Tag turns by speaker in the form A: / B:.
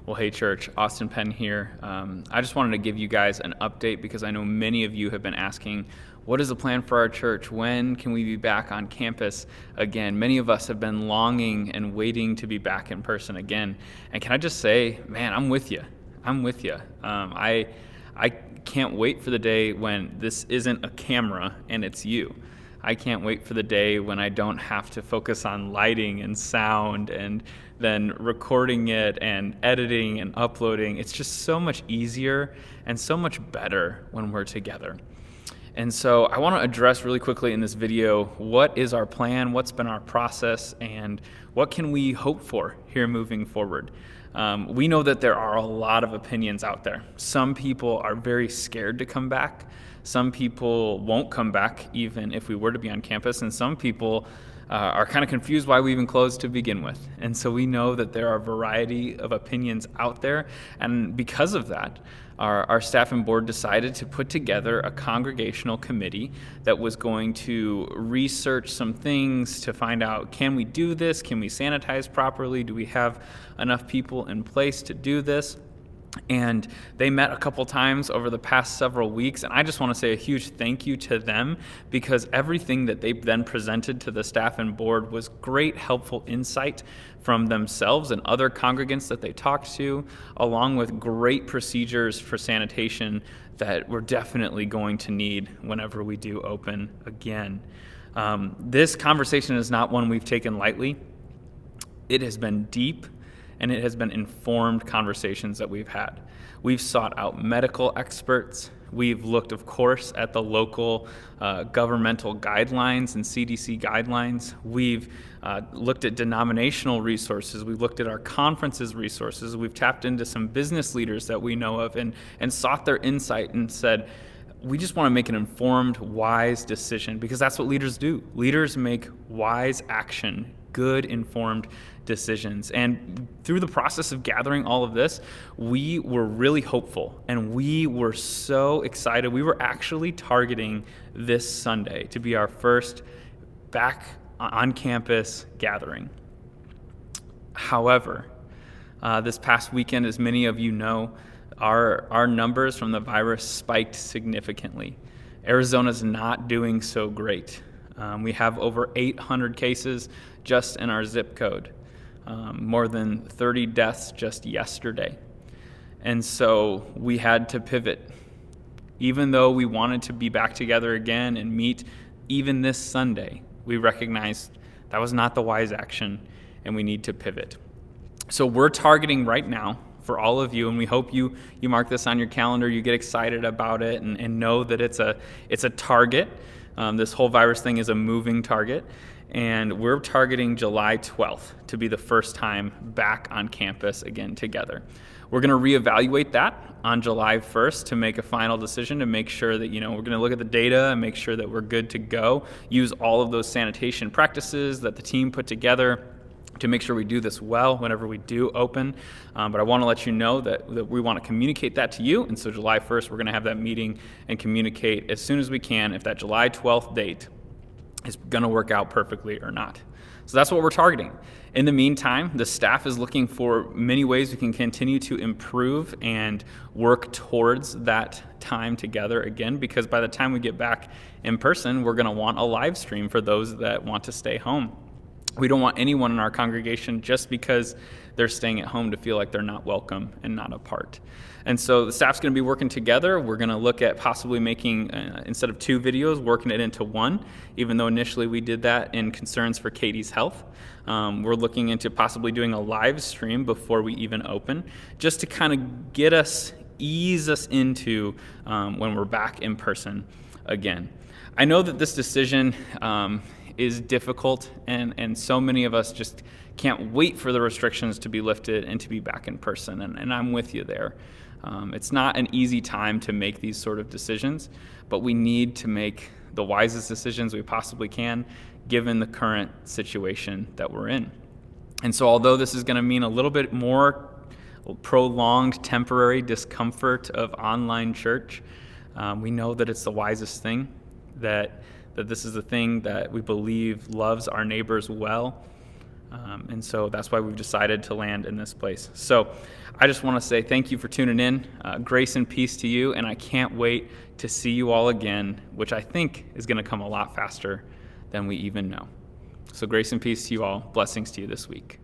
A: Well, hey church, Austin Penn here. I just wanted to give you guys an update because I know many of you have been asking, what is the plan for our church? When can we be back on campus again? Many of us have been longing and waiting to be back in person again. And can I just say, man, I'm with you. I'm with you. I can't wait for the day when this isn't a camera and it's you. I can't wait for the day when I don't have to focus on lighting and sound and then recording it and editing and uploading. It's just so much easier and so much better when we're together. And so I want to address really quickly in this video, what is our plan, what's been our process, and what can we hope for here moving forward? We know that there are a lot of opinions out there. Some people are very scared to come back. Some people won't come back even if we were to be on campus, and some people are kind of confused why we even closed to begin with. And so we know that there are a variety of opinions out there, and because of that, our staff and board decided to put together a congregational committee that was going to research some things to find out, can we do this? Can we sanitize properly? Do we have enough people in place to do this? And they met a couple times over the past several weeks, and I just want to say a huge thank you to them because everything that they then presented to the staff and board was great, helpful insight from themselves and other congregants that they talked to, along with great procedures for sanitation that we're definitely going to need whenever we do open again. This conversation is not one we've taken lightly. It has been deep, and it has been informed conversations that we've had. We've sought out medical experts. We've looked, of course, at the local governmental guidelines and CDC guidelines. We've looked at denominational resources. We've looked at our conferences resources. We've tapped into some business leaders that we know of and sought their insight and said, we just want to make an informed, wise decision because that's what leaders do. Leaders make wise action, good, informed decisions. And through the process of gathering all of this, we were really hopeful and we were so excited. We were actually targeting this Sunday to be our first back on campus gathering. However, this past weekend, as many of you know, our numbers from the virus spiked significantly. Arizona's not doing so great. We have over 800 cases just in our zip code, more than 30 deaths just yesterday. And so we had to pivot. Even though we wanted to be back together again and meet even this Sunday, we recognized that was not the wise action and we need to pivot. So we're targeting right now for all of you, and we hope you mark this on your calendar, you get excited about it and know that it's a target. This whole virus thing is a moving target, and we're targeting July 12th to be the first time back on campus again together. We're going to reevaluate that on July 1st to make a final decision to make sure that, we're going to look at the data and make sure that we're good to go, use all of those sanitation practices that the team put together to make sure we do this well whenever we do open. But I want to let you know that we want to communicate that to you. And so July 1st, we're going to have that meeting and communicate as soon as we can if that July 12th date is going to work out perfectly or not. So that's what we're targeting. In the meantime, the staff is looking for many ways we can continue to improve and work towards that time together again, because by the time we get back in person, we're going to want a live stream for those that want to stay home. We don't want anyone in our congregation just because they're staying at home to feel like they're not welcome and not a part. And so the staff's going to be working together. We're going to look at possibly making, instead of 2 videos, working it into 1, even though initially we did that in concerns for Katie's health. We're looking into possibly doing a live stream before we even open, just to kind of ease us into when we're back in person again. I know that this decision is difficult, and so many of us just can't wait for the restrictions to be lifted and to be back in person, and I'm with you there. It's not an easy time to make these sort of decisions, but we need to make the wisest decisions we possibly can given the current situation that we're in. And so although this is going to mean a little bit more prolonged temporary discomfort of online church, we know that it's the wisest thing, that this is the thing that we believe loves our neighbors well. And so that's why we've decided to land in this place. So I just want to say thank you for tuning in. Grace and peace to you, and I can't wait to see you all again, which I think is going to come a lot faster than we even know. So grace and peace to you all. Blessings to you this week.